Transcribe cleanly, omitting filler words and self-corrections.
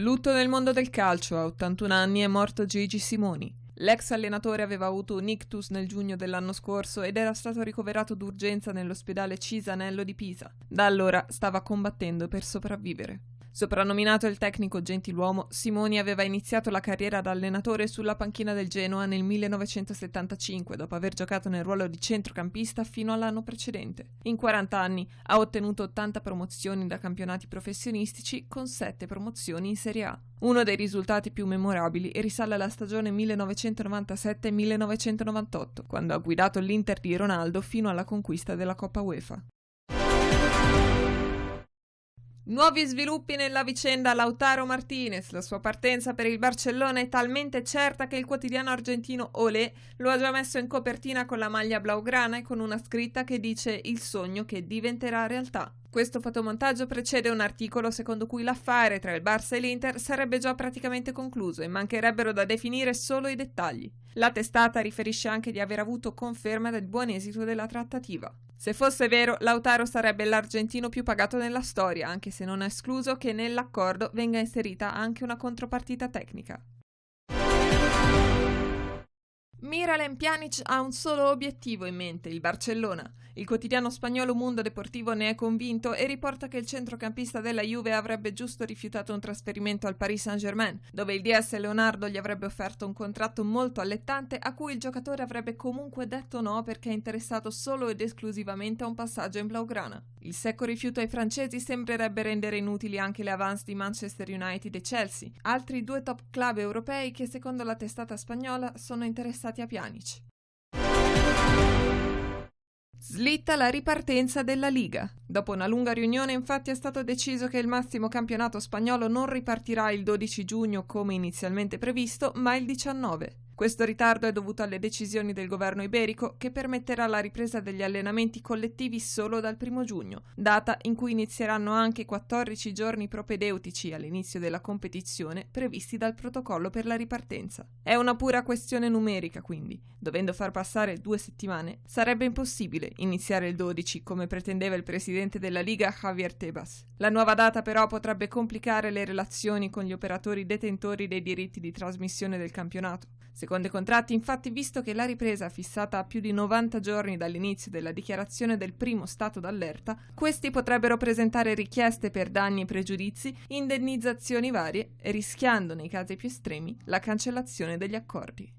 Lutto nel mondo del calcio, a 81 anni è morto Gigi Simoni. L'ex allenatore aveva avuto un ictus nel giugno dell'anno scorso ed era stato ricoverato d'urgenza nell'ospedale Cisanello di Pisa. Da allora stava combattendo per sopravvivere. Soprannominato il tecnico gentiluomo, Simoni aveva iniziato la carriera da allenatore sulla panchina del Genoa nel 1975, dopo aver giocato nel ruolo di centrocampista fino all'anno precedente. In 40 anni ha ottenuto 80 promozioni da campionati professionistici, con 7 promozioni in Serie A. Uno dei risultati più memorabili risale alla stagione 1997-1998, quando ha guidato l'Inter di Ronaldo fino alla conquista della Coppa UEFA. Nuovi sviluppi nella vicenda Lautaro Martinez. La sua partenza per il Barcellona è talmente certa che il quotidiano argentino Olé lo ha già messo in copertina con la maglia blaugrana e con una scritta che dice il sogno che diventerà realtà. Questo fotomontaggio precede un articolo secondo cui l'affare tra il Barça e l'Inter sarebbe già praticamente concluso e mancherebbero da definire solo i dettagli. La testata riferisce anche di aver avuto conferma del buon esito della trattativa. Se fosse vero, Lautaro sarebbe l'argentino più pagato nella storia, anche se non è escluso che nell'accordo venga inserita anche una contropartita tecnica. Miralem Pjanic ha un solo obiettivo in mente, il Barcellona. Il quotidiano spagnolo Mundo Deportivo ne è convinto e riporta che il centrocampista della Juve avrebbe giusto rifiutato un trasferimento al Paris Saint-Germain, dove il DS Leonardo gli avrebbe offerto un contratto molto allettante a cui il giocatore avrebbe comunque detto no perché è interessato solo ed esclusivamente a un passaggio in blaugrana. Il secco rifiuto ai francesi sembrerebbe rendere inutili anche le avance di Manchester United e Chelsea, altri 2 top club europei che secondo la testata spagnola sono interessati a Pjanic. Slitta la ripartenza della Liga. Dopo una lunga riunione, infatti, è stato deciso che il massimo campionato spagnolo non ripartirà il 12 giugno come inizialmente previsto, ma il 19. Questo ritardo è dovuto alle decisioni del governo iberico che permetterà la ripresa degli allenamenti collettivi solo dal 1 giugno, data in cui inizieranno anche 14 giorni propedeutici all'inizio della competizione previsti dal protocollo per la ripartenza. È una pura questione numerica, quindi, dovendo far passare 2 settimane, sarebbe impossibile iniziare il 12 come pretendeva il presidente della Liga Javier Tebas. La nuova data però potrebbe complicare le relazioni con gli operatori detentori dei diritti di trasmissione del campionato. Secondo i contratti, infatti, visto che la ripresa fissata a più di 90 giorni dall'inizio della dichiarazione del primo stato d'allerta, questi potrebbero presentare richieste per danni e pregiudizi, indennizzazioni varie, rischiando nei casi più estremi la cancellazione degli accordi.